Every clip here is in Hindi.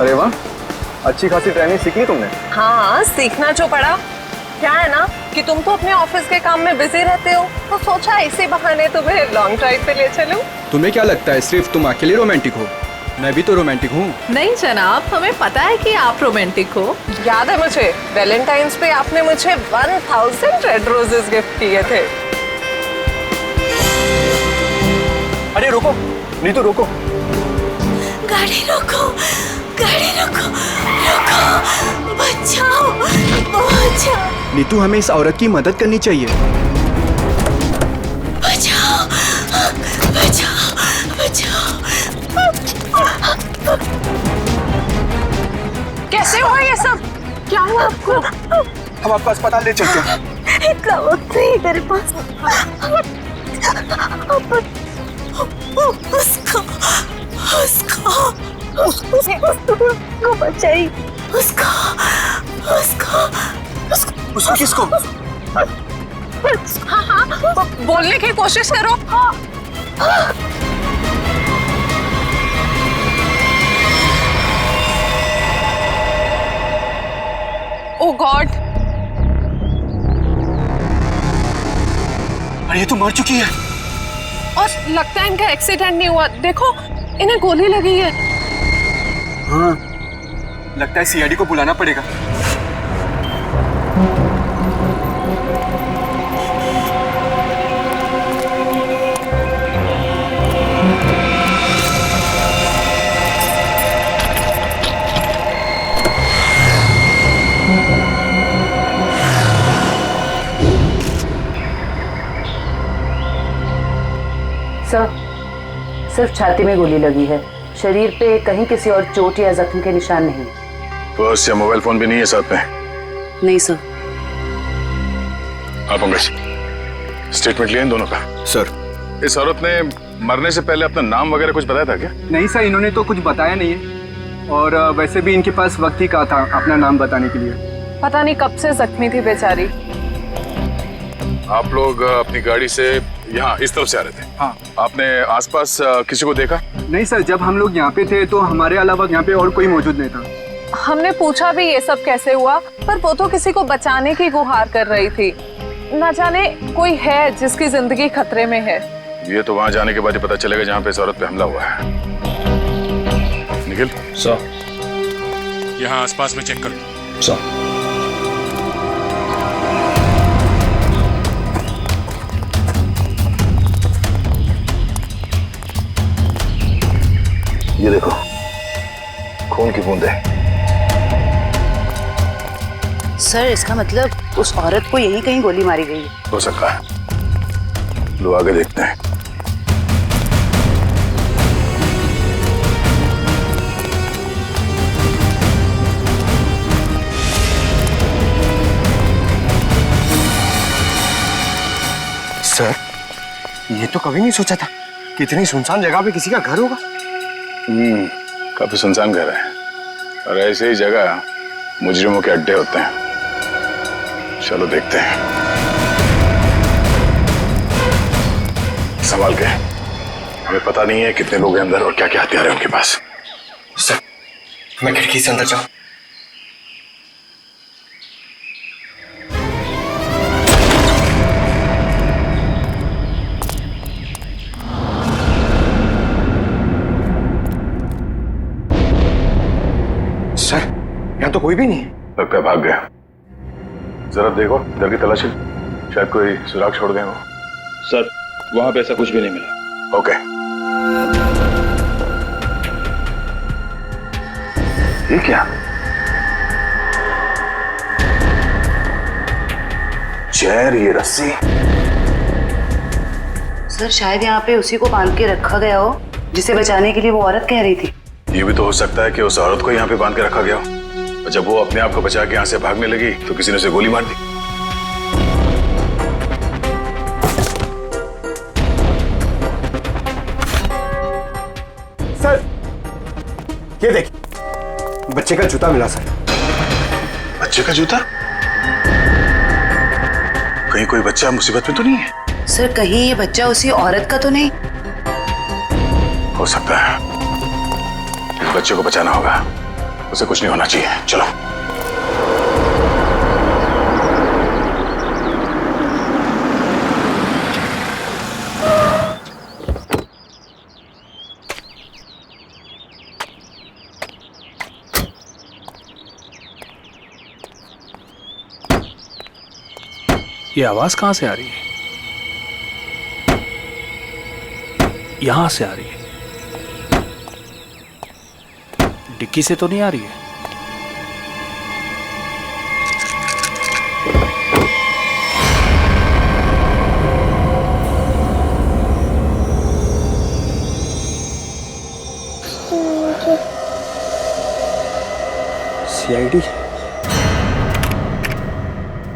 अरे वाह, अच्छी खासी ट्रेनिंग सीख ली तुमने। हाँ, सीखना जो पड़ा। क्या है ना कि तुम तो अपने ऑफिस के काम में बिजी रहते हो, तो सोचा इसी बहाने तुम्हें लॉन्ग ड्राइव पे ले चलूं। तुम्हें क्या लगता है सिर्फ तुम अकेले रोमांटिक हो? मैं भी तो रोमांटिक हूँ। नहीं जनाब, हमें पता है कि आप रोमांटिक हो। याद है मुझे, वैलेंटाइंस पे आपने मुझे 1000 रेड रोजेस गिफ्ट किए थे। अरे रुको नीतू, रोको। गाड़ी रोको, गाड़ी रोको, रोको, बचाओ, बचाओ, नीतू, हमें इस औरत की मदद करनी चाहिए। बचाओ, बचाओ, बचाओ। कैसे हुआ ये सब? क्या हुआ आपको? हम आपको अस्पताल ले चलते हैं। इतना वक्त नहीं मेरे पास। उसको बचाई, उसको किसको? हाँ, बोलने की कोशिश करो। ओह गॉड, अरे ये तो मर चुकी है। और लगता है इनका एक्सीडेंट नहीं हुआ। देखो, इन्हें गोली लगी है। हाँ, लगता है सीआईडी को बुलाना पड़ेगा। सर, सिर्फ छाती में गोली लगी है, शरीर पे कहीं किसी और चोट या जख्म के निशान नहीं। पर्स या मोबाइल फोन भी नहीं है साथ में? नहीं सर। आप पंकज, स्टेटमेंट लिए इन दोनों का? सर, इस औरत ने मरने से पहले अपना नाम वगैरह कुछ बताया था क्या? नहीं सर, इन्होंने तो कुछ बताया नहीं है, और वैसे भी इनके पास वक्त ही कहा था अपना नाम बताने के लिए। पता नहीं कब से जख्मी थी बेचारी। आप लोग अपनी गाड़ी से यहाँ इस तरफ से आ रहे थे? हाँ। आपने आसपास किसी को देखा? नहीं सर, जब हम लोग यहाँ पे थे तो हमारे अलावा यहाँ पे और कोई मौजूद नहीं था। हमने पूछा भी ये सब कैसे हुआ, पर वो तो किसी को बचाने की गुहार कर रही थी। न जाने कोई है जिसकी जिंदगी खतरे में है। ये तो वहाँ जाने के बाद ही पता चलेगा जहाँ पे इस औरत पे हमला हुआ है। निखिल सर, यहाँ आसपास में चेक करो। सर। ये देखो, खून की बूंदें। सर, इसका मतलब उस औरत को यहीं कहीं गोली मारी गई है। हो सकता है, लो आगे देखते हैं। सर, ये तो कभी नहीं सोचा था कि इतनी सुनसान जगह पे किसी का घर होगा। काफी सुनसान घर है, और ऐसे ही जगह मुजरिमों के अड्डे होते हैं। चलो देखते हैं। संभाल के, हमें पता नहीं है कितने लोग हैं अंदर और क्या क्या हथियार है उनके पास। सर, मैं खिड़की से अंदर जाऊं? सर, यहाँ तो कोई भी नहीं है। लगता है भाग गया। जरा देखो घर की तलाशी, शायद कोई सुराग छोड़ गए हो। सर, वहां पे ऐसा कुछ भी नहीं मिला। ओके। ये क्या? चेयर, ये रस्सी। सर, शायद यहाँ पे उसी को बांध के रखा गया हो जिसे बचाने के लिए वो औरत कह रही थी। ये भी तो हो सकता है कि उस औरत को यहाँ पे बांध के रखा गया हो, और जब वो अपने आप को बचा के यहाँ से भागने लगी तो किसी ने उसे गोली मार दी। सर, ये देखिए, बच्चे का जूता मिला सर। बच्चे का जूता? कहीं कोई बच्चा मुसीबत में तो नहीं है? सर, कहीं ये बच्चा उसी औरत का तो नहीं? हो सकता है। इस बच्चे को बचाना होगा। उसे कुछ नहीं होना चाहिए। चलो। ये आवाज कहां से आ रही है? यहां से आ रही है। डिक्की से तो नहीं आ रही है। सीआईडी।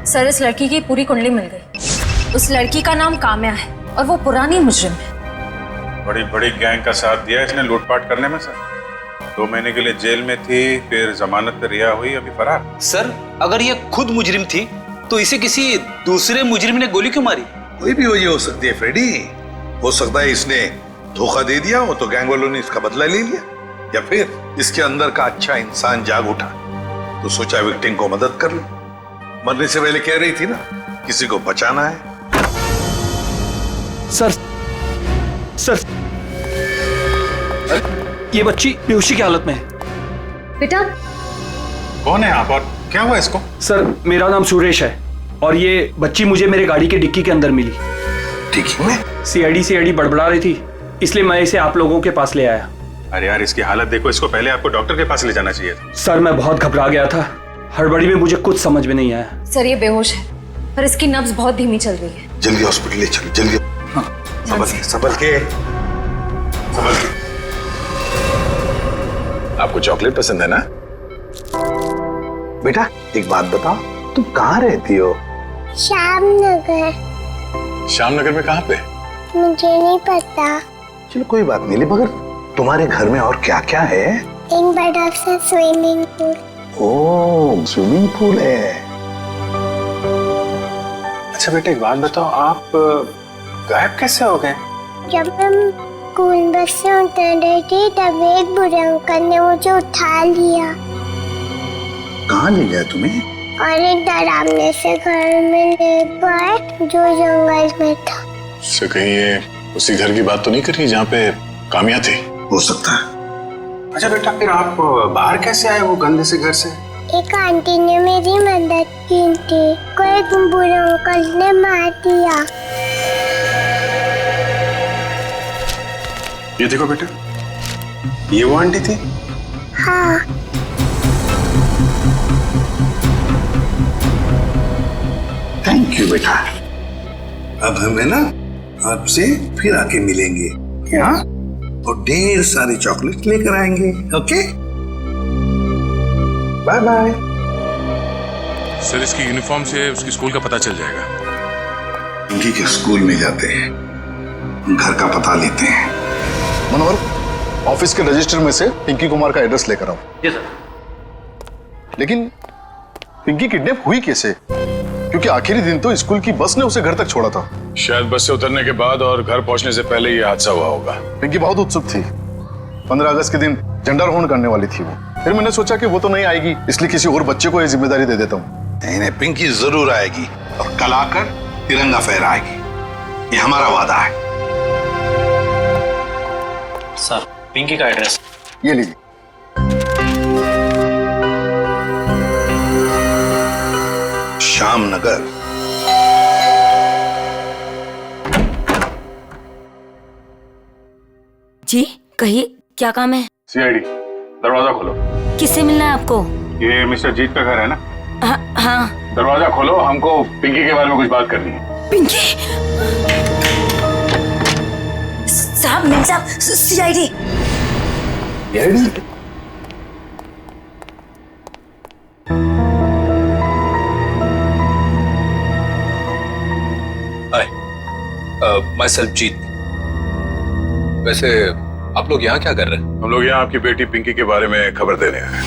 सर, इस लड़की की पूरी कुंडली मिल गई। उस लड़की का नाम काम्या है और वो पुरानी मुजरिम है। बड़ी बड़ी गैंग का साथ दिया इसने लूटपाट करने में सर। 2 महीने के लिए जेल में थी, फिर जमानत पे रिहा हुई, अभी फरार। सर, अगर ये खुद मुजरिम थी तो इसे किसी दूसरे मुजरिम ने गोली क्यों मारी? कोई भी वजह हो सकती है फ्रेडी। हो सकता है इसने धोखा दे दिया हो तो गैंग वालों ने इसका बदला ले लिया, या फिर इसके अंदर का अच्छा इंसान जाग उठा तो सोचा विक्टिम को मदद कर लो। मरने से पहले कह रही थी ना, किसी को बचाना है। सर, सर, ये बच्ची बेहोशी की हालत में है। बेटा, कौन है आप और क्या हुआ इसको? सर, मेरा नाम सुरेश है और ये बच्ची मुझे मेरे गाड़ी के डिक्की के अंदर मिली। डिक्की में? सीआईडी बड़बड़ा रही थी, इसलिए मैं इसे आप लोगों के पास ले आया। अरे यार, इसकी हालत देखो, इसको पहले आपको डॉक्टर के पास ले जाना चाहिए था। सर, मैं बहुत घबरा गया था, हड़बड़ी में मुझे कुछ समझ में नहीं आया। सर, ये बेहोश है पर इसकी नब्ज बहुत धीमी चल रही है। जल्दी हॉस्पिटल ले चलो, जल्दी। हाँ, संभल के। आपको चॉकलेट पसंद है ना? बेटा एक बात बताओ, तुम कहाँ रहती हो? श्यामनगर। श्यामनगर में कहाँ पे? मुझे नहीं पता। चलो कोई बात नहीं, मगर तुम्हारे घर में और क्या क्या है? एक बड़ा सा स्विमिंग पूल। ओह, स्विमिंग पूल है। अच्छा बेटा एक बात बताओ, आप गायब कैसे हो गए? जब हम स्कूल बस से उतर रहे थे तब एक बुरे अंकल ने मुझे उठा लिया कहाँ ले गया तुम्हें? और एक डरावने से घर में ले गए जो जंगल में था। से कहीं ये उसी घर की बात तो नहीं कर रही जहाँ पे काम्या थी? हो सकता है। अच्छा बेटा, फिर आप बाहर कैसे आए वो गंदे से घर से? एक आंटी ने मेरी मदद की थी, को एक बुरे अंकल ने मार दिया। ये देखो बेटा, ये वो आंटी थी? हाँ। थैंक यू बेटा। अब हमें ना आपसे फिर आके मिलेंगे क्या? और ढेर सारे चॉकलेट लेकर आएंगे। Okay, bye bye. सर, इसकी यूनिफॉर्म से उसकी स्कूल का पता चल जाएगा। पिंकी के स्कूल में जाते हैं, घर का पता लेते हैं। मनोहर, ऑफिस के रजिस्टर में से पिंकी कुमार का एड्रेस लेकर आओ। जी सर। लेकिन पिंकी किडनैप हुई कैसे? क्योंकि आखिरी दिन तो स्कूल की बस ने उसे घर तक छोड़ा था। शायद बस से उतरने के बाद और घर पहुंचने से पहले ये हादसा हुआ होगा। पिंकी बहुत उत्सुक थी। 15 अगस्त के दिन झंडारोहण करने वाली थी वो। फिर मैंने सोचा कि वो तो नहीं आएगी, इसलिए किसी और बच्चे को ये जिम्मेदारी दे देता हूँ। नहीं, पिंकी जरूर आएगी और कल आकर तिरंगा फहराएगी। ये हमारा वादा है। सर, पिंकी का एड्रेस ये लीजिए। श्यामनगर। जी कहिए, क्या काम है? सीआईडी, दरवाजा खोलो। किससे मिलना है आपको? ये मिस्टर जीत का घर है ना? हाँ। दरवाजा खोलो, हमको पिंकी के बारे में कुछ बात करनी है। पिंकी साहब, मिल साहब, सीआईडी। माय सेल्फ जीत। वैसे आप लोग यहाँ क्या कर रहे हैं? हम लोग यहाँ आपकी बेटी पिंकी के बारे में खबर देने आए हैं।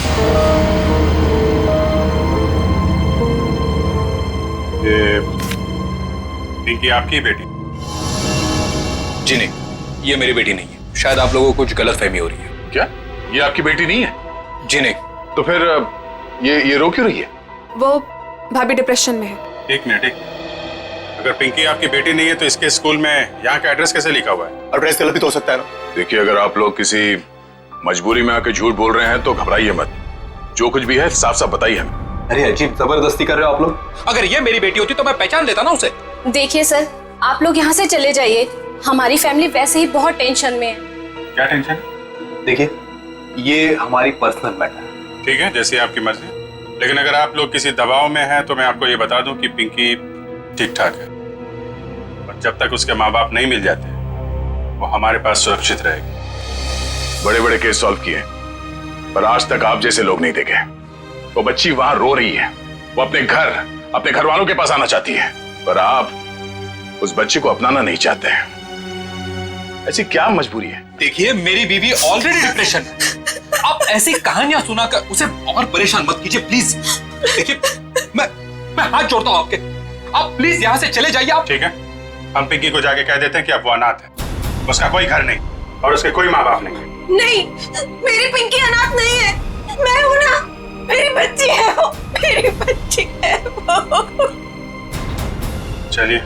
ये पिंकी आपकी बेटी? जी नहीं, ये मेरी बेटी नहीं है। शायद आप लोगों को कुछ गलतफहमी हो रही है। क्या ये आपकी बेटी नहीं है? जी नहीं, तो फिर ये रो क्यों रही है? वो भाभी डिप्रेशन में है। एक मिनट। अगर पिंकी आपकी बेटी नहीं है तो इसके स्कूल में यहाँ का एड्रेस कैसे लिखा हुआ है? एड्रेस गलत भी तो हो सकता है ना। देखिए, अगर आप लोग किसी मजबूरी में आके झूठ बोल रहे हैं तो घबराइए मत। जो कुछ भी है साफ साफ बताइए हमें। अरे अजीब, जबरदस्ती कर रहे हो आप लोग। अगर ये मेरी बेटी होती तो मैं पहचान लेता ना उसे। देखिए सर, आप लोग यहाँ से चले जाइए। हमारी फैमिली वैसे ही बहुत टेंशन में है। क्या टेंशन? देखिए, ये हमारी पर्सनल मैटर है। ठीक है, जैसी आपकी मर्जी। लेकिन अगर आप लोग किसी दबाव में हैं तो मैं आपको ये बता दूं कि पिंकी ठीक ठाक है, और जब तक उसके माँ बाप नहीं मिल जाते वो हमारे पास सुरक्षित रहेगी। बड़े बड़े केस सॉल्व किए, पर आज तक आप जैसे लोग नहीं देखे। वो बच्ची वहां रो रही है, वो अपने घर वालों के पास आना चाहती है, पर आप उस बच्ची को अपनाना नहीं चाहते हैं। ऐसी क्या मजबूरी है? देखिए, मेरी बीवी ऑलरेडी डिप्रेशन है। आप ऐसी कहानियां सुनाकर उसे और परेशान मत कीजिए प्लीज। देखिए, मैं हाथ जोड़ता हूं आपके, आप प्लीज यहाँ से चले जाइए। आप ठीक है, हम पिंकी को जाके कह देते हैं कि अब वो अनाथ है, उसका कोई घर नहीं और उसके कोई माँ बाप नहीं। नहीं, मेरी पिंकी अनाथ नहीं है। मैं हूं ना, मेरी बच्ची है वो, मेरी बच्ची है वो। चलिए,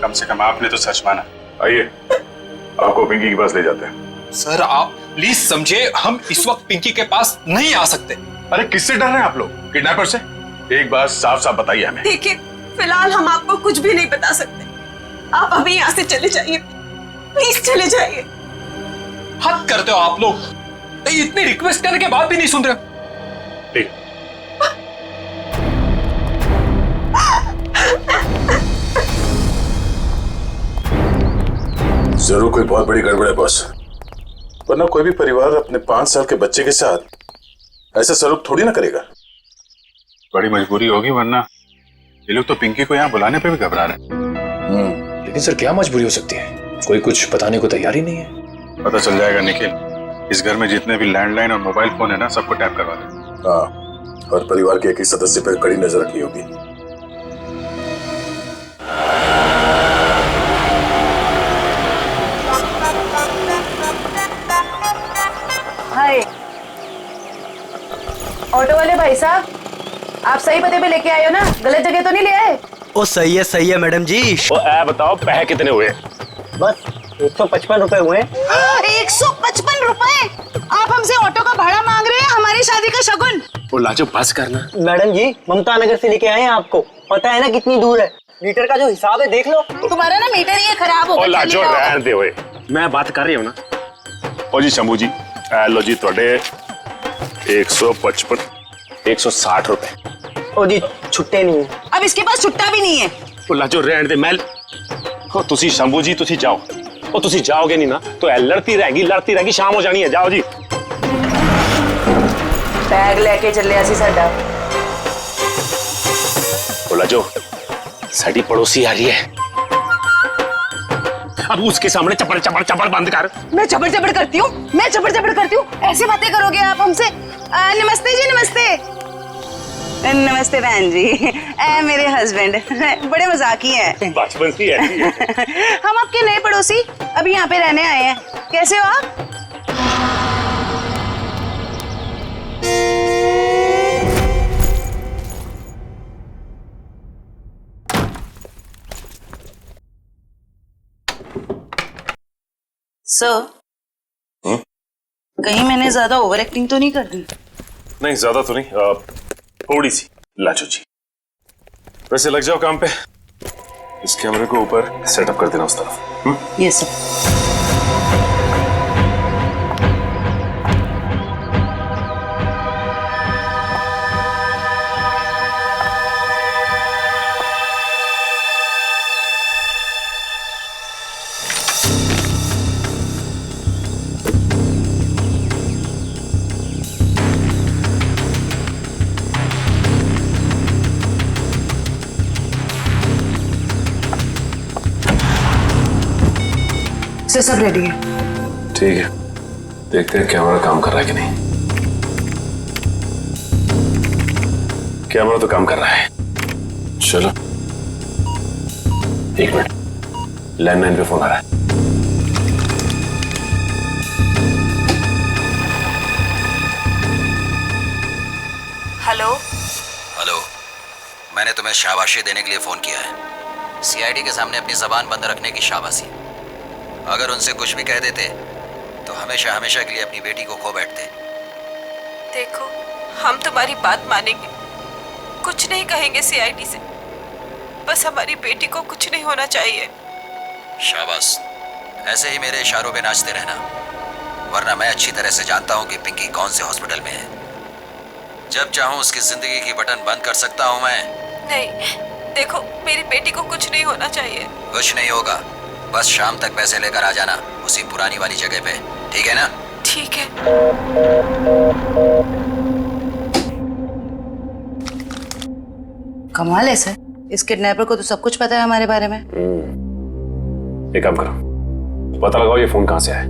कम से कम आपने तो सच माना। आइए, आपको पिंकी के पास ले जाते हैं। सर, आप प्लीज समझे, हम इस वक्त पिंकी के पास नहीं आ सकते। अरे किससे डर रहे हैं आप लोग? किडनैपर से? एक बात साफ साफ बताइए हमें। देखिए, फिलहाल हम आपको कुछ भी नहीं बता सकते। आप अभी यहाँ से चले जाइए, प्लीज चले जाइए। हद करते हो आप लोग, इतनी रिक्वेस्ट करने के बाद भी नहीं सुन रहे। ठीक, जरूर कोई बहुत बड़ी गड़बड़ है बॉस, वरना कोई भी परिवार अपने 5 साल के बच्चे के साथ ऐसा सलूक थोड़ी ना करेगा। बड़ी मजबूरी होगी, वरना ये लोग तो पिंकी को यहाँ बुलाने पे भी घबरा रहे हैं। लेकिन सर, क्या मजबूरी हो सकती है? कोई कुछ बताने को तैयार ही नहीं है। पता चल जाएगा निखिल। इस घर में जितने भी लैंडलाइन और मोबाइल फोन है ना, सबको टैप करवा दे। हाँ, और परिवार के एक ही सदस्य पर कड़ी नजर रखनी होगी। हाय, ऑटो वाले भाई साहब, आप सही पते पे लेके आए हो ना? गलत जगह तो नहीं ले आए? ओ सही है मैडम जी। बताओ, पैसे कितने हुए? बस 155 रुपए हुए। 155 रुपए? आप हमसे ऑटो का भाड़ा मांग रहे हैं, हमारी शादी का शगुन? वो लाजो, बस करना। मैडम जी, ममता नगर से लेके आए हैं आपको। पता है ना कितनी दूर है? मीटर का जो हिसाब है देख लो। तुम्हारा ना मीटर ये खराब हो गया। लाजो रहने दे ओए। मैं बात कर रही हूँ ना। ओ जी शंभू जी, लो जी थोड़े 155 160 रुपए। ओ जी, छुट्टे नहीं है। अब इसके पास छुट्टा भी नहीं है। वो लाजो रहने दे। मैं तुसी शंभू जी, तुसी जाओ। ओ तुसी जाओगे नहीं ना तो लड़ती रहेगी, शाम हो जानी है। जाओ जी। बैग लेके चले असी साडा। बोला जो साड़ी पड़ोसी आ रही है, अब उसके सामने चपड़ चपड़ चपड़ बंद कर। मैं चपड़ चपड़ करती हूँ? ऐसी बातें करोगे आप हमसे? नमस्ते जी, नमस्ते। नमस्ते बहन जी, मेरे हस्बैंड बड़े मजाकी हैं। बचपन से ऐसी है। हम आपके नए पड़ोसी अभी यहाँ पे रहने आए हैं। कैसे हो आप? सर, कहीं मैंने ज्यादा ओवर एक्टिंग तो नहीं कर दी? नहीं, ज्यादा तो नहीं, थोड़ी सी। लाजो जी, वैसे लग जाओ काम पे। इस कैमरे को ऊपर सेटअप कर देना उस तरफ। Yes sir. सब रेडी है। ठीक है, देखते हैं कैमरा काम कर रहा है कि नहीं। कैमरा तो काम कर रहा है। चलो 1 मिनट, लैंडलाइन पे फोन आ रहा है। हेलो हेलो, मैंने तुम्हें शाबाशी देने के लिए फोन किया है। सीआईडी के सामने अपनी जबान बंद रखने की शाबाशी। अगर उनसे कुछ भी कह देते तो हमेशा हमेशा के लिए अपनी बेटी को खो बैठते। देखो, हम तुम्हारी बात मानेंगे, कुछ नहीं कहेंगे सीआईडी से, बस हमारी बेटी को कुछ नहीं होना चाहिए। शाबाश, ऐसे ही मेरे इशारों पे नाचते रहना, वरना मैं अच्छी तरह से जानता हूँ कि पिंकी कौन से हॉस्पिटल में है। जब चाहूँ उसकी जिंदगी की बटन बंद कर सकता हूँ मैं। नहीं, देखो, मेरी बेटी को कुछ नहीं होना चाहिए। कुछ नहीं होगा, बस शाम तक पैसे लेकर आ जाना उसी पुरानी वाली जगह पे, ठीक है ना? ठीक है। कमाल है सर, इस किडनैपर को तो सब कुछ पता है हमारे बारे में। एक काम करो, पता लगाओ ये फोन कहाँ से आया।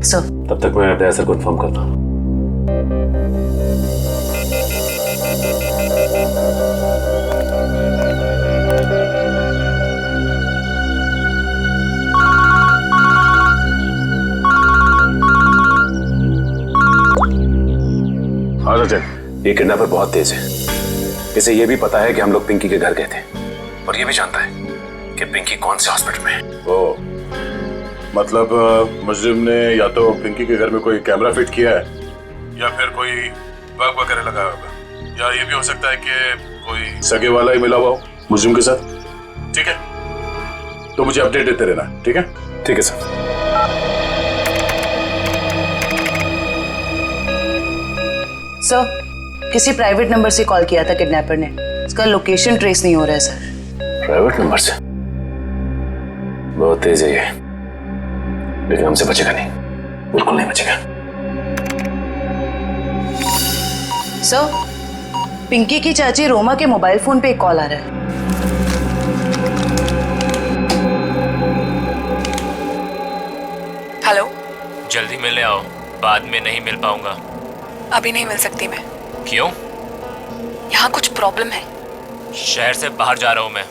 सर, तब तक मैं दया सर को इन्फॉर्म करता हूँ। हाँ सचिन, ये किडनैपर बहुत तेज है। इसे ये भी पता है कि हम लोग पिंकी के घर गए थे, और ये भी जानता है कि पिंकी कौन से हॉस्पिटल में है। ओ, मतलब मुजरिम ने या तो पिंकी के घर में कोई कैमरा फिट किया है, या फिर कोई बग वगैरह लगाया होगा, या ये भी हो सकता है कि कोई सगे वाला ही मिला हुआ हो मुजरिम के साथ। ठीक है, तो मुझे अपडेट देते रहना, ठीक है? ठीक है सर। सर, किसी प्राइवेट नंबर से कॉल किया था किडनैपर ने, इसका लोकेशन ट्रेस नहीं हो रहा है सर। प्राइवेट नंबर से? बहुत तेज है ये, लेकिन हमसे बचेगा नहीं, बिल्कुल नहीं बचेगा। सर, पिंकी की चाची रोमा के मोबाइल फोन पे एक कॉल आ रहा है। हेलो, जल्दी मिलने आओ, बाद में नहीं मिल पाऊंगा। अभी नहीं मिल सकती मैं। क्यों? यहाँ कुछ प्रॉब्लम है। शहर से बाहर जा रहा हूँ मैं,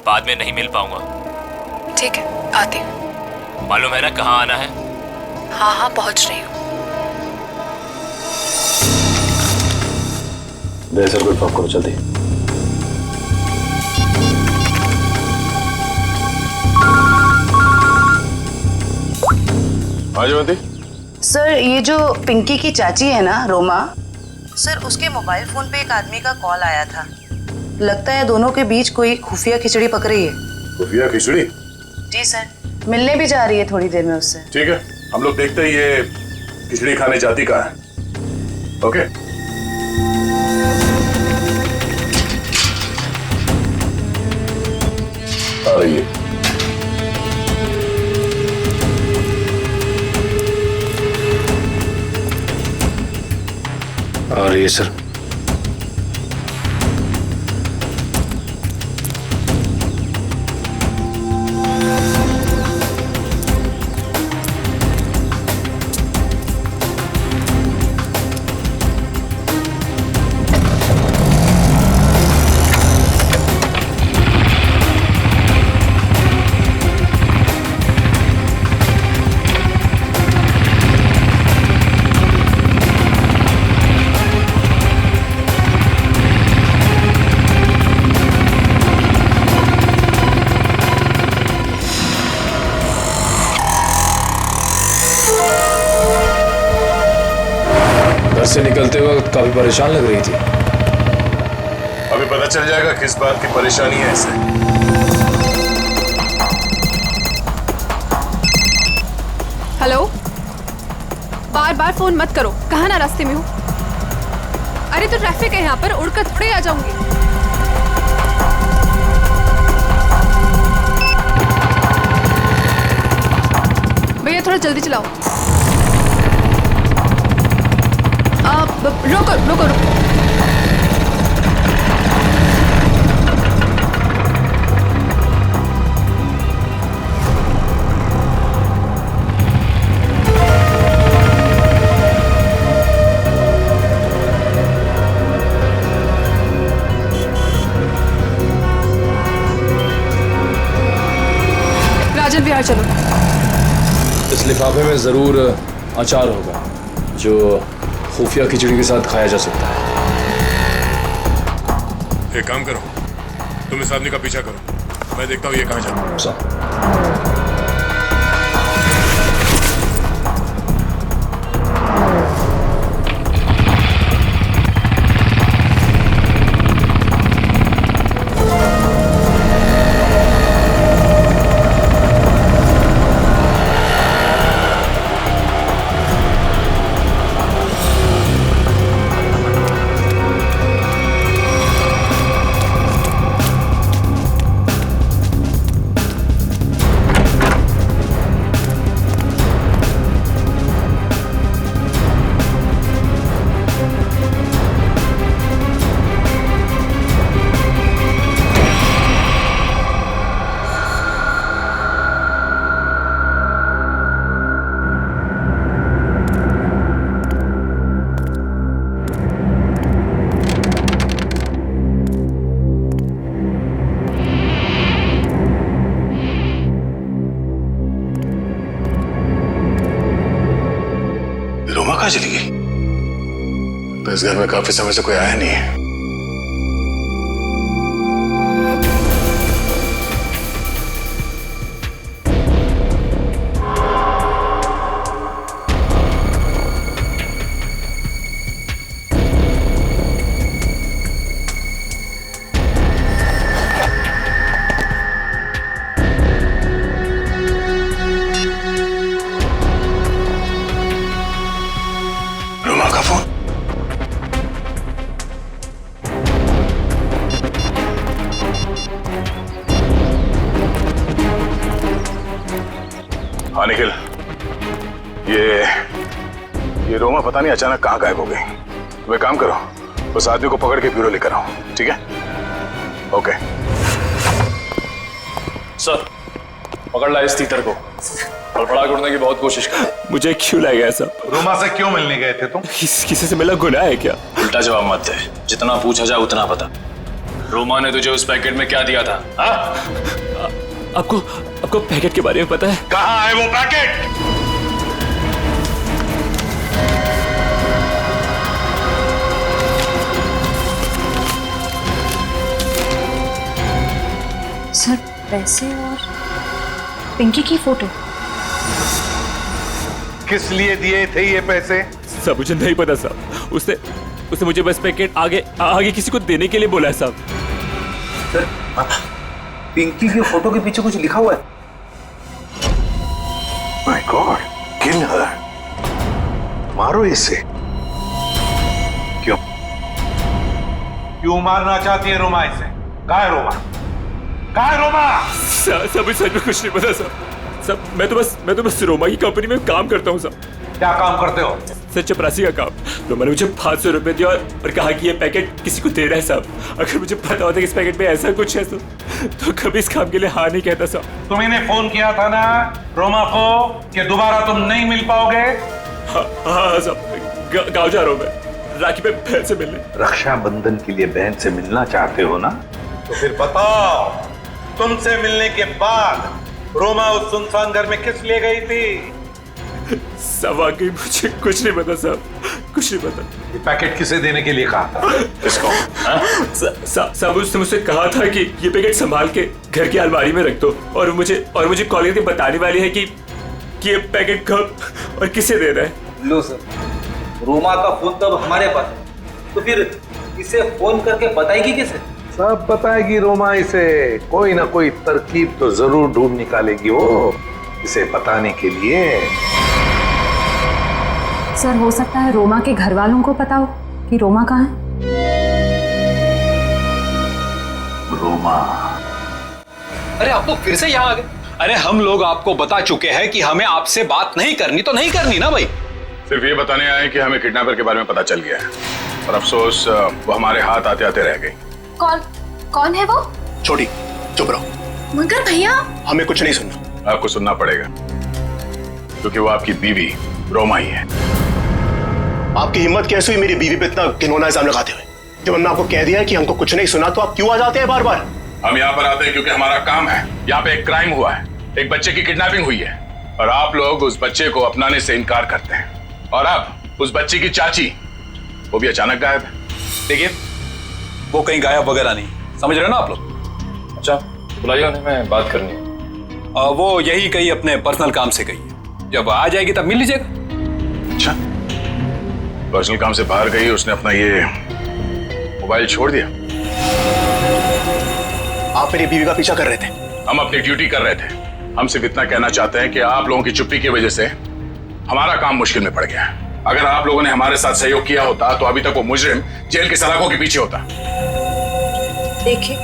बाद में नहीं मिल पाऊंगा। ठीक है, आती हूँ। मालूम है ना कहाँ आना है? हाँ हाँ, पहुँच रही हूँ। दया सर को इन्फॉर्म करो जल्दी। हाँ जयवंती। सर, ये जो पिंकी की चाची है ना, रोमा सर, उसके मोबाइल फोन पे एक आदमी का कॉल आया था। लगता है दोनों के बीच कोई खुफिया खिचड़ी पक रही है। खुफिया खिचड़ी? जी सर, मिलने भी जा रही है थोड़ी देर में उससे। ठीक है, हम लोग देखते ही ये खिचड़ी खाने जाती कहाँ है। ओके, आ रही है। आ रही है सर। से निकलते वक्त काफी परेशान लग रही थी। अभी पता चल जाएगा किस बात की परेशानी है इसे। हेलो, बार बार फोन मत करो, कहाँ ना रास्ते में हूँ। अरे तो ट्रैफिक है यहाँ पर, उड़कर थोड़े आ जाऊंगी। भैया थोड़ा जल्दी चलाओ। रोको रोको रोको। राजन विहार चलो। इस लिफाफे में जरूर अचार होगा जो खुफिया खिचड़ी के साथ खाया जा सकता है। एक काम करो, तुम इस आदमी का पीछा करो, मैं देखता हूँ ये कहाँ जाता है। कहाँ चली गई? तो इस घर में काफी समय से कोई आया नहीं है। हाँ निखिल, ये रोमा पता नहीं अचानक कहाँ गायब हो गई। तुम एक काम करो, उस आदमी को पकड़ के ब्यूरो लेकर आओ, ठीक है? ओके सर, पकड़ ला इस तीतर को। फड़फड़ा करने की बहुत कोशिश कर। मुझे क्यों लाया गया सब? रोमा से क्यों मिलने गए थे तुम? किसी से मिला गुनाह है क्या? उल्टा जवाब मत दे, जितना पूछा जाए उतना बता। रोमा ने तुझे उस पैकेट में क्या दिया था? आपको पैकेट के बारे में पता है? कहाँ है वो पैकेट? सर, पैसे और पिंकी की फोटो। किस लिए दिए थे ये पैसे? सब मुझे नहीं पता साहब। उसने मुझे बस पैकेट आगे किसी को देने के लिए बोला है साहब। सर, पिंकी की फोटो के पीछे कुछ लिखा हुआ है। माय गॉड, किल हर। मारो इसे। क्यों मारना चाहती है रोमा इसे? कहाँ है रोमा? कहाँ है रोमा? सब सच में कुछ नहीं पता सब मैं तो बस रोमा की कंपनी में काम करता हूँ सब। क्या काम करते हो? सर, चपरासी का काम। तो मैंने मुझे 500 रुपए दिया और कहा कि ये पैकेट किसी को दे रहा है साहब। अगर मुझे पता होता कि इस पैकेट में ऐसा कुछ है तो कभी इस काम के लिए हाँ नहीं कहता साहब। तुमने फोन किया था ना रोमा को कि दोबारा तुम नहीं मिल पाओगे? हाँ साहब, गाँव जा रहा हूँ मैं राखी पे बहन से मिलने। रक्षाबंधन के लिए बहन से मिलना चाहते हो ना? तो फिर बताओ, तुमसे मिलने के बाद रोमा उस सुनसान घर में किस लिए गई थी? सब वाकई मुझे कुछ नहीं पता साहब, कुछ नहीं पता। ये पैकेट किसे देने के लिए कहा था? किसको? साहब उसने मुझसे कहा था कि ये पैकेट संभाल के घर की अलमारी में रख दो और मुझे कॉल करके बताने वाली है कि ये पैकेट कब और किसे दे रहा है। लो सर, रोमा का फोन तब हमारे पास है, तो फिर इसे फोन करके बताएगी किसे? सब बताएगी रोमा इसे। कोई ना कोई तरकीब तो जरूर ढूंढ निकालेगी वो इसे बताने के लिए। सर, हो सकता है रोमा के घर वालों को पता हो कि रोमा कहाँ है। रोमा? अरे आप लोग फिर से यहाँ आ गए? अरे हम लोग आपको बता चुके हैं कि हमें आपसे बात नहीं करनी, तो नहीं करनी ना भाई। सिर्फ ये बताने आए कि हमें किडनैपर के बारे में पता चल गया है और अफसोस वो हमारे हाथ आते आते रह गई। कौन है वो? छोटी, चुप रहो। मगर भैया, हमें कुछ नहीं सुनना। आपको सुनना पड़ेगा क्योंकि वो आपकी बीवी रोमा ही है। आपकी हिम्मत कैसे हुई मेरी बीवी पे इतना घिनौना इल्जाम लगाते हुए? जब हमने आपको कह दिया कि हमको कुछ नहीं सुना तो आप क्यों आ जाते हैं बार बार? हम यहाँ पर आते हैं क्योंकि हमारा काम है। यहाँ पे एक क्राइम हुआ है, एक बच्चे की किडनैपिंग हुई है और आप लोग उस बच्चे को अपनाने से इनकार करते हैं। और अब उस बच्चे की चाची, वो भी अचानक गायब है। देखिए, वो कहीं गायब वगैरह नहीं, समझ रहे हो ना आप लोग? अच्छा, बुलाइए उन्हें, मैं बात करनी है। वो यही कहीं अपने पर्सनल काम से गई है, जब आ जाएगी तब मिल लीजिएगा। अच्छा, पर्सनल काम से बाहर गई, उसने अपना ये मोबाइल छोड़ दिया? आप मेरी बीवी का पीछा कर रहे थे। हम अपनी ड्यूटी कर रहे थे। हम सिर्फ इतना कहना चाहते हैं कि आप लोगों की चुप्पी की वजह से हमारा काम मुश्किल में पड़ गया है। अगर आप लोगों ने हमारे साथ सहयोग किया होता तो अभी तक वो मुजरिम जेल की सलाखों के पीछे होता। देखिए,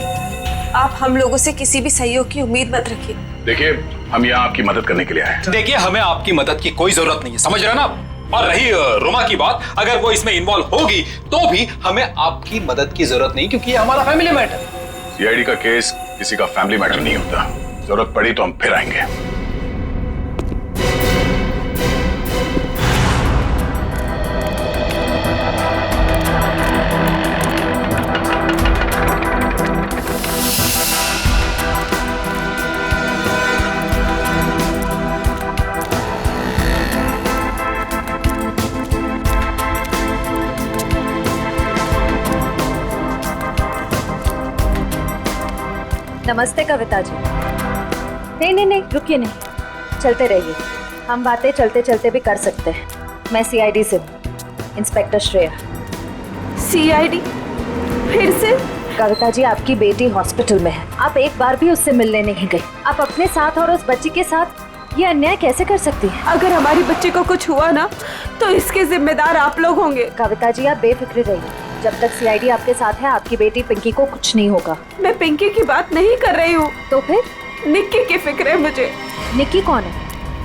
आप हम लोगों से किसी भी सहयोग की उम्मीद मत रखिए। देखिए, हम यहाँ आपकी मदद करने के लिए आए हैं। देखिए, हमें आपकी मदद की कोई जरूरत नहीं है, समझ रहे ना? और रही रोमा की बात, अगर वो इसमें इन्वॉल्व होगी तो भी हमें आपकी मदद की जरूरत नहीं, क्योंकि ये हमारा फैमिली मैटर। सीआईडी का केस किसी का फैमिली मैटर नहीं होता। जरूरत पड़ी तो हम फिर आएंगे। नमस्ते कविता जी। नहीं, रुकिए नहीं, चलते रहिए। हम बातें चलते चलते भी कर सकते हैं। मैं सीआईडी से हूँ, इंस्पेक्टर श्रेया। सीआईडी? फिर से? कविता जी, आपकी बेटी हॉस्पिटल में है, आप एक बार भी उससे मिलने नहीं गई। आप अपने साथ और उस बच्ची के साथ ये अन्याय कैसे कर सकती हैं? अगर हमारी बच्ची को कुछ हुआ ना तो इसके जिम्मेदार आप लोग होंगे। कविता जी, आप बेफिक्र रहिए। जब तक सीआईडी आपके साथ है, आपकी बेटी पिंकी को कुछ नहीं होगा। मैं पिंकी की बात नहीं कर रही हूँ। तो फिर? निक्की की फिक्र है मुझे। निक्की कौन है?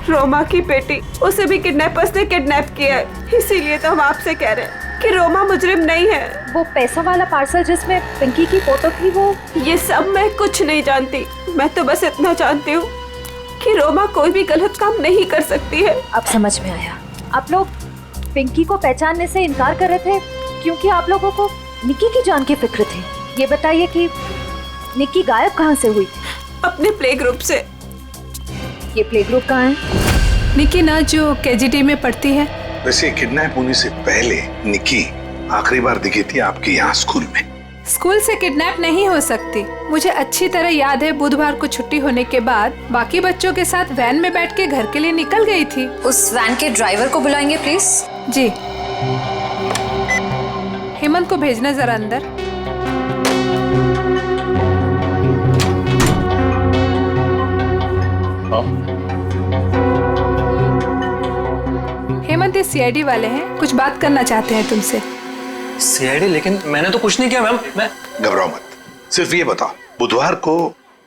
रोमा की बेटी। उसे भी किडनैपर्स ने किडनैप किया है, इसीलिए तो हम आपसे कह रहे हैं कि रोमा मुजरिम नहीं है। वो पैसा वाला पार्सल जिसमें पिंकी की फोटो थी, वो? ये सब मैं कुछ नहीं जानती। मैं तो बस इतना जानती हूँ कि रोमा कोई भी गलत काम नहीं कर सकती है। अब समझ में आया। आप लोग पिंकी को पहचानने से इनकार कर रहे थे क्योंकि आप लोगों को निक्की की जान की फिक्र थी। ये बताइए कि निक्की गायब कहाँ से हुई थी? अपने प्ले ग्रुप से। ये प्ले ग्रुप कहाँ है? निक्की ना जो केजीटी में पढ़ती है। वैसे किडनैप होने से पहले निक्की आखिरी बार दिखी थी आपके यहाँ स्कूल में। स्कूल से किडनैप नहीं हो सकती। मुझे अच्छी तरह याद है, बुधवार को छुट्टी होने के बाद बाकी बच्चों के साथ वैन में बैठ के घर के लिए निकल गई थी। उस वैन के ड्राइवर को बुलाएंगे प्लीज। जी। हेमंत को भेजना जरा अंदर। हेमंत, ये सीआईडी वाले हैं, कुछ बात करना चाहते हैं तुमसे। सीआईडी? लेकिन मैंने तो कुछ नहीं किया मैम। मैं घबराओ मत, सिर्फ ये बताओ, बुधवार को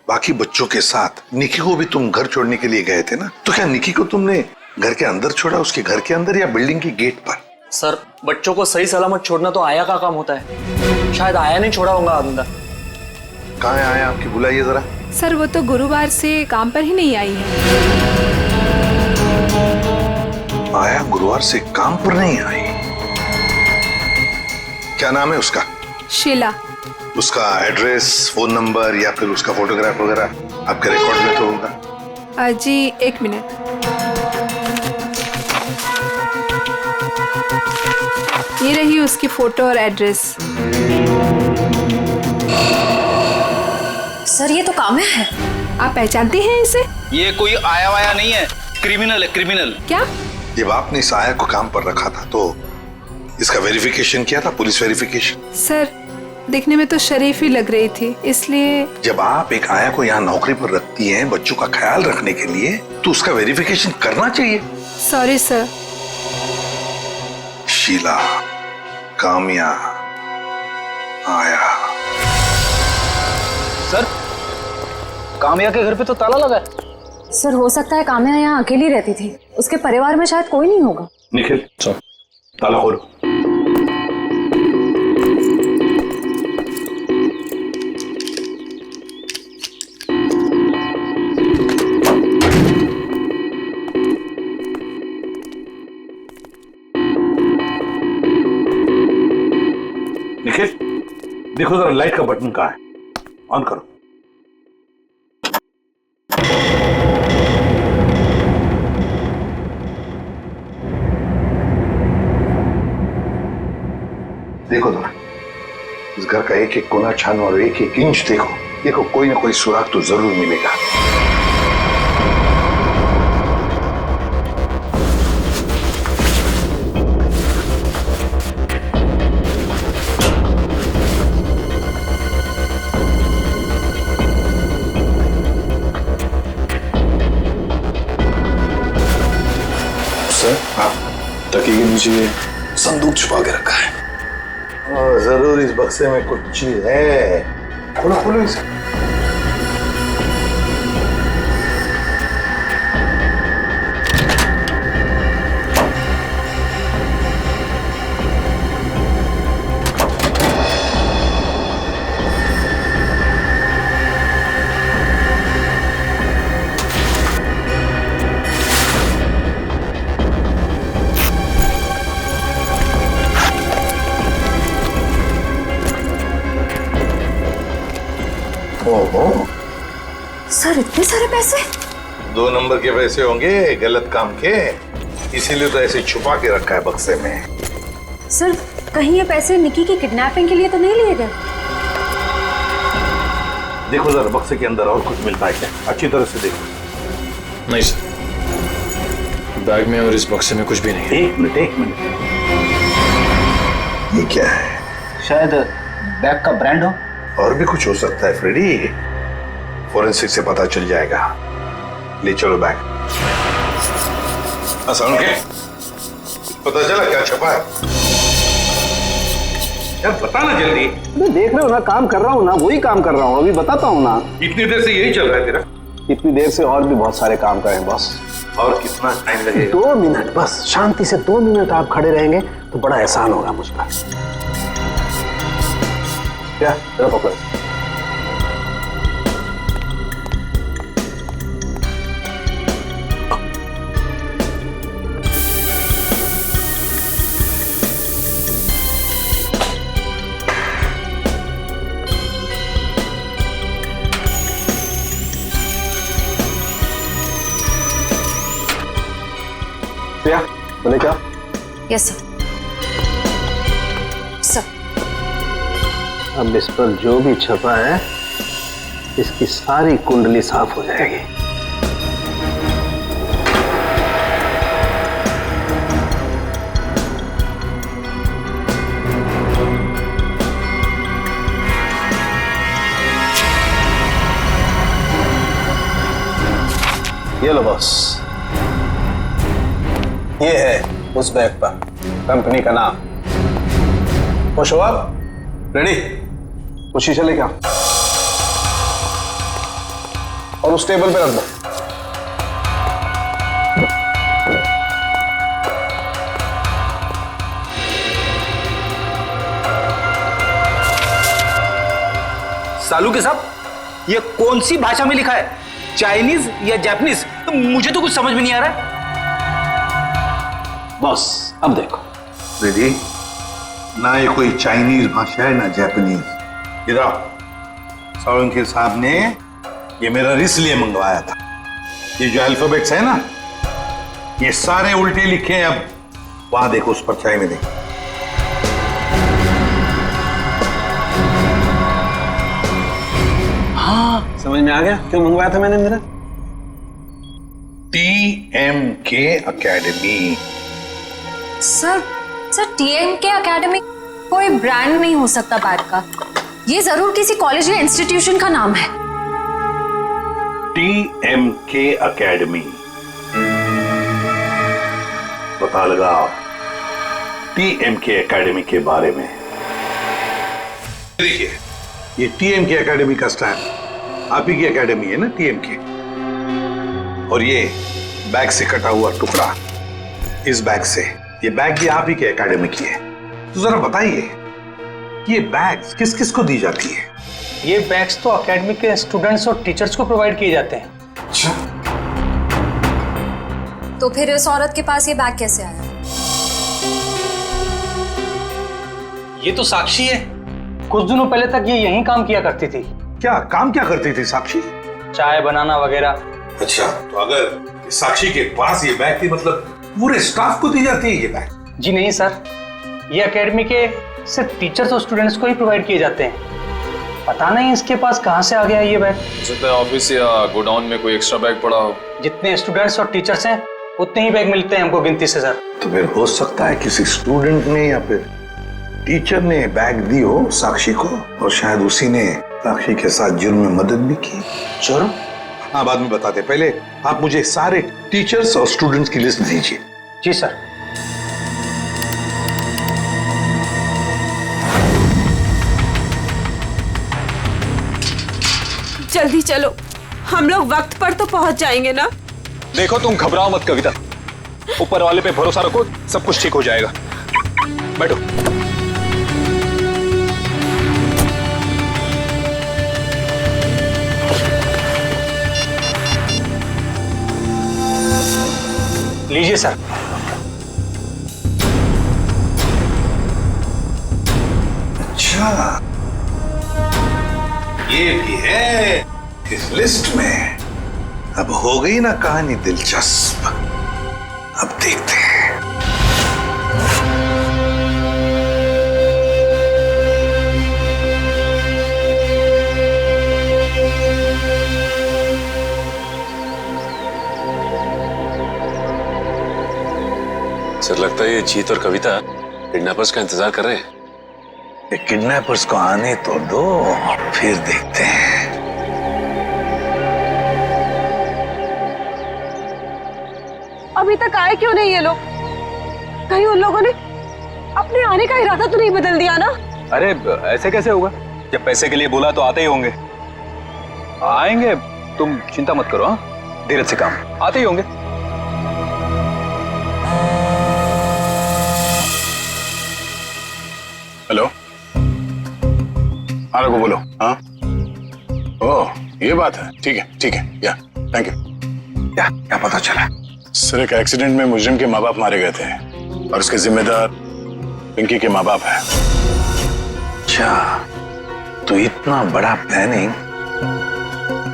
बाकी बच्चों के साथ निक्की को भी तुम घर छोड़ने के लिए गए थे ना? तो क्या निक्की को तुमने घर के अंदर छोड़ा, उसके घर के अंदर या बिल्डिंग की गेट पर? सर, बच्चों को सही सलामत छोड़ना तो आया का काम होता है। शायद आया नहीं छोड़ा होगा अंदर। कहाँ है आया आपकी? बुलाइए जरा। सर, वो तो गुरुवार से काम पर ही नहीं आई है। आया गुरुवार से काम पर नहीं आई? क्या नाम है उसका? शीला। उसका एड्रेस, फोन नंबर या फिर उसका फोटोग्राफ वगैरह आपके रिकॉर्ड में तो होगा? जी, एक मिनट। ये रही उसकी फोटो और एड्रेस। सर, ये तो काम्या है। आप पहचानते हैं इसे? ये कोई आया वाया नहीं है, क्रिमिनल है, क्रिमिनल। क्या? जब आपने इस आया को काम पर रखा था तो इसका वेरिफिकेशन किया था, पुलिस वेरिफिकेशन? सर, दिखने में तो शरीफ ही लग रही थी, इसलिए। जब आप एक आया को यहाँ नौकरी पर रखती हैं बच्चों का ख्याल रखने के लिए, तो उसका वेरिफिकेशन करना चाहिए। Sorry sir. शीला, काम्या, आया। सर, काम्या के घर पे तो ताला लगा है। सर, हो सकता है काम्या यहाँ अकेली रहती थी, उसके परिवार में शायद कोई नहीं होगा। निखिल, ताला खोलो। निखिल, देखो जरा लाइट का बटन कहाँ है, ऑन करो। देखो जरा, इस घर का एक एक कोना छानो और एक एक इंच देखो, देखो कोई ना कोई सुराग तो जरूर मिलेगा। तकिए के नीचे संदूक छुपा के रखा है। जरूर इस बक्से में कुछ चीज है। खोलो खोलो इसे। सर इतने सारे पैसे? 2 नंबर के पैसे होंगे गलत काम के, इसीलिए तो ऐसे छुपा के रखा है बक्से में। सर कहीं ये पैसे निकी की किडनैपिंग के लिए तो नहीं लिए गए? देखो जरा बक्से के अंदर और कुछ मिलता है क्या, अच्छी तरह से देखो। नहीं सर, बैग में और इस बक्से में कुछ भी नहीं है। एक मिनट ये क्या है? शायद बैग का ब्रांड हो। और भी कुछ हो सकता है फ्रेडी, फोरेंसिक से पता चल जाएगा। ले चलो बैग। आसान के पता चला क्या छपा है? यार बताना जल्दी। मैं देख रहे हो ना, काम कर रहा हूँ ना, वही काम कर रहा हूँ, अभी बताता हूँ ना। इतनी देर से यही चल रहा है तेरा? इतनी देर से और भी बहुत सारे काम करें बॉस। और कितना टाइम लगेगा? 2 मिनट बस, शांति से 2 मिनट आप खड़े रहेंगे तो बड़ा एहसान होगा मुझका। क्या जरा पकड़ो। प्रिया बोले क्या? Yes sir. सर अब इस पर जो भी छपा है इसकी सारी कुंडली साफ हो जाएगी। ये लो बॉस, ये है उस बैग पर कंपनी का नाम। खुश हो आप? रेडी? वो शीशा लेके आओ और उस टेबल पे रख दो। सालू के साहब, ये कौन सी भाषा में लिखा है, चाइनीज या जापानीज? तो मुझे तो कुछ समझ में नहीं आ रहा है। बॉस अब देखो। रेडी? ना ये कोई चाइनीज भाषा है ना जापानीज। इधर सालुंके साहब ने ये मेरा इसलिए मंगवाया था। ये जो अल्फाबेट्स है ना, ये सारे उल्टे लिखे हैं। अब वहां देखो उस परछाई में देखो। हाँ समझ में आ गया क्यों मंगवाया था मैंने मेरा। TMK academy. Sir TMK academy कोई ब्रांड नहीं हो सकता बैग का, ये जरूर किसी कॉलेज या इंस्टीट्यूशन का नाम है। TMK अकेडमी, पता लगाओ TMK अकेडमी के बारे में। देखिए ये TMK अकेडमी का स्टैंड आप ही की अकेडमी है ना, TMK। और ये बैग से कटा हुआ टुकड़ा इस बैग से, ये बैग भी आप ही के एकेडमी की है। तो जरा बताइए कि ये बैग्स किस किस को दी जाती है? ये बैग्स तो एकेडमी के स्टूडेंट्स और टीचर्स को प्रोवाइड किए जाते हैं। अच्छा, तो फिर इस औरत के पास ये बैग कैसे आया? ये तो साक्षी है, कुछ दिनों पहले तक ये यहीं काम किया करती थी। क्या काम क्या करती थी साक्षी? चाय बनाना वगैरह। अच्छा, तो अगर साक्षी के पास ये बैग थी, मतलब पूरे स्टाफ को दी जाती है ये बैग? जी नहीं सर, ये एकेडमी के सिर्फ टीचर्स और स्टूडेंट्स को ही प्रोवाइड किए जाते हैं। पता नहीं इसके पास कहाँ से आ गया ये बैग। हो सकता है ऑफिस या गोडाउन में कोई एक्स्ट्रा बैग पड़ा हो। जितने स्टूडेंट्स और टीचर्स हैं उतने ही बैग मिलते हैं हमको गिनती से सर। तो फिर हो सकता है किसी स्टूडेंट ने या फिर टीचर ने बैग दी हो साक्षी को, और शायद उसी ने साक्षी के साथ जुर्म में मदद भी की। जुर्म? हाँ, बाद में बताते। पहले आप मुझे सारे टीचर्स और स्टूडेंट्स की लिस्ट दीजिए। जी सर। जल्दी चलो, हम लोग वक्त पर तो पहुंच जाएंगे ना। देखो तुम घबराओ मत कविता, ऊपर वाले पे भरोसा रखो, सब कुछ ठीक हो जाएगा। बैठो। लीजिए सर। अच्छा, ये भी है इस लिस्ट में। अब हो गई ना कहानी दिलचस्प। अब देखते हैं। सर लगता है ये जीत और कविता किडनैपर्स का इंतजार कर रहे हैं। ये किडनैपर्स को आने तो दो, फिर देखते हैं। अभी तक आए क्यों नहीं ये लोग? कहीं उन लोगों ने अपने आने का इरादा तो नहीं बदल दिया ना? अरे ऐसे कैसे होगा? जब पैसे के लिए बोला तो आते ही होंगे। आएंगे, तुम चिंता मत करो। हाँ, धीरज से काम, आते ही होंगे। हेलो, हाँ रघु बोलो। हाँ, ओह ये बात है। ठीक है, या थैंक यू। क्या पता चला? सर एक एक्सीडेंट में मुजरिम के माँ बाप मारे गए थे और उसके जिम्मेदार पिंकी के माँ बाप है। अच्छा, तो इतना बड़ा प्लानिंग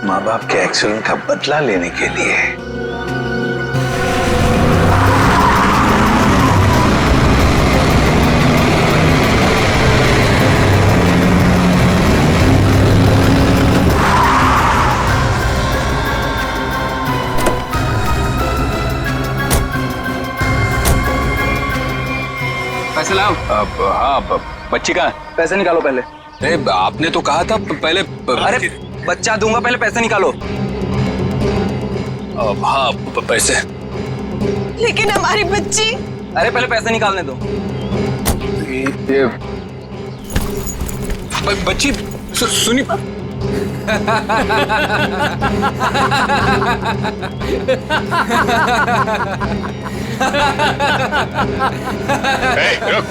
माँ बाप के एक्सीडेंट का बदला लेने के लिए। पैसे लाओ। हाँ, बच्ची कहाँ है? पैसे निकालो पहले। अरे आपने तो कहा था पहले। अरे बच्चा दूंगा, पहले पैसे निकालो। हाँ पैसे। लेकिन हमारी बच्ची। अरे पहले पैसे निकालने दो। ये बच्ची सुनी। रुक।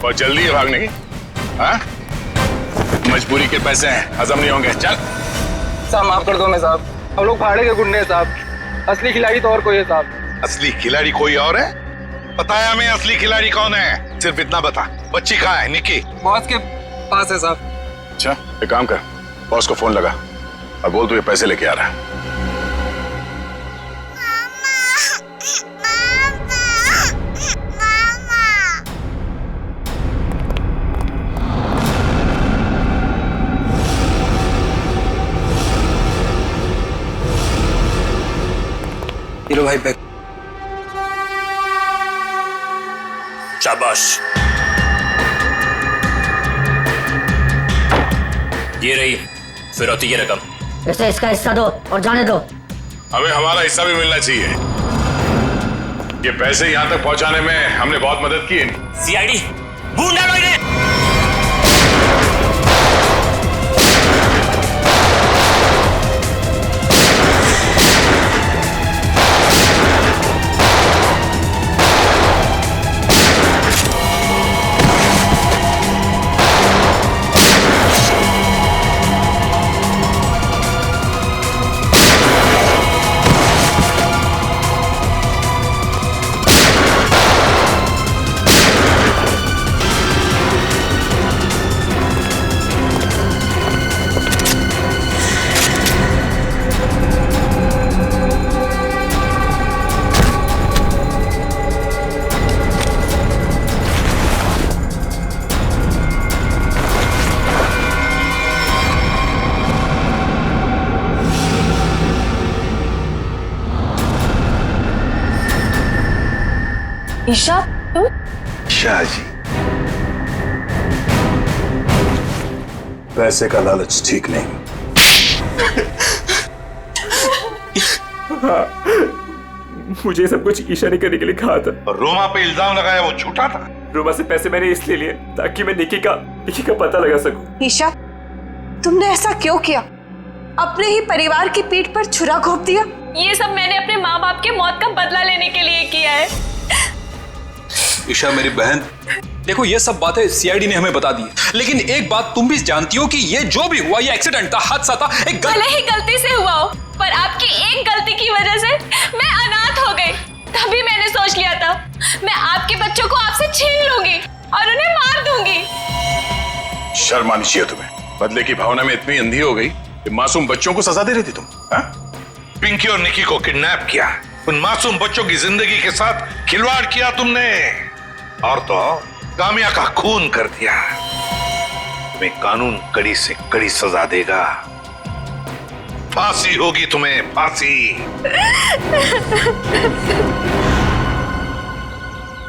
बहुत जल्दी है भागने की। हाँ, मजबूरी के पैसे हैं, हजम नहीं होंगे। चल। साहब माफ कर दो मैं साहब, हम लोग भाड़े के गुंडे हैं साहब। असली खिलाड़ी तो और कोई है साहब। असली खिलाड़ी कोई और है? पता है हमें असली खिलाड़ी कौन है? सिर्फ इतना बता, बच्ची कहाँ है? निकी बॉस के पास है साहब। अच्छा, एक काम कर, बॉस को फोन लगा और बोल तू ये पैसे लेके आ रहा है। हीरो भाई बैग। शाबाश, ये रही फिरौती की रकम। इसे इसका हिस्सा दो और जाने दो। हमें हमारा हिस्सा भी मिलना चाहिए। ये पैसे यहाँ तक पहुँचाने में हमने बहुत मदद की है। सीआईडी ढूंढ डालो इन्हें। ईशा तुम? शाह जी, पैसे का लालच ठीक नहीं। हाँ, मुझे सब कुछ ईशा ने करने के लिए कहा था। और रोमा पे इल्जाम लगाया वो झूठा था। रोमा से पैसे मैंने इसलिए लिए ताकि मैं निकी का पता लगा सकूं। ईशा, तुमने ऐसा क्यों किया? अपने ही परिवार की पीठ पर छुरा घोंप दिया। ये सब मैंने अपने माँ बाप के मौत का बदला लेने के लिए किया है। ईशा मेरी बहन, देखो ये सब बातें सीआईडी ने हमें बता दी, लेकिन एक बात तुम भी जानती हो कि ये जो भी हुआ ये एक्सीडेंट था, हादसा था, एक भले ही गलती से हुआ हो, पर आपकी एक गलती की वजह से मैं अनाथ हो गई। तभी मैंने सोच लिया था मैं आपके बच्चों को आपसे छीन लूंगी और उन्हें मार दूंगी। शर्म आनी चाहिए तुम्हें। बदले की भावना में इतनी अंधी हो गई कि मासूम बच्चों को सजा दे रही थी तुम। पिंकी और निकी को किडनैप किया, उन मासूम बच्चों की जिंदगी के साथ खिलवाड़ किया तुमने, और तो कामिया का खून कर दिया। तुम्हें कानून कड़ी से कड़ी सजा देगा। फांसी होगी तुम्हें, फांसी।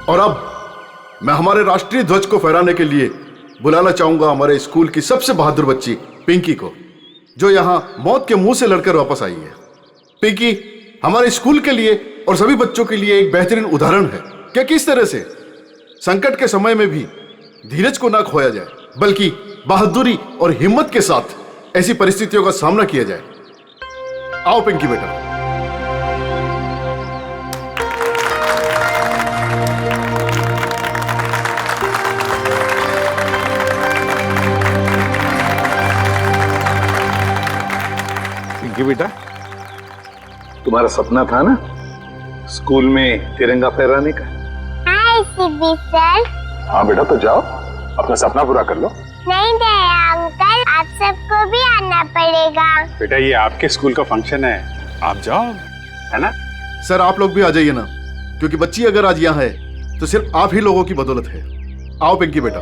और अब मैं हमारे राष्ट्रीय ध्वज को फहराने के लिए बुलाना चाहूंगा हमारे स्कूल की सबसे बहादुर बच्ची पिंकी को, जो यहां मौत के मुंह से लड़कर वापस आई है। पिंकी हमारे स्कूल के लिए और सभी बच्चों के लिए एक बेहतरीन उदाहरण है कि किस तरह से संकट के समय में भी धीरज को ना खोया जाए, बल्कि बहादुरी और हिम्मत के साथ ऐसी परिस्थितियों का सामना किया जाए। आओ पिंकी बेटा। पिंकी बेटा, तुम्हारा सपना था ना स्कूल में तिरंगा फहराने का? हाय सीबी सर। हाँ बेटा, तो जाओ अपना सपना पूरा कर लो। नहीं दया अंकल, आप सबको भी आना पड़ेगा। बेटा ये आपके स्कूल का फंक्शन है, आप जाओ, है ना? सर आप लोग भी आ जाइए ना, क्योंकि बच्ची अगर आज यहाँ है तो सिर्फ आप ही लोगों की बदौलत है। आओ पिंकी बेटा।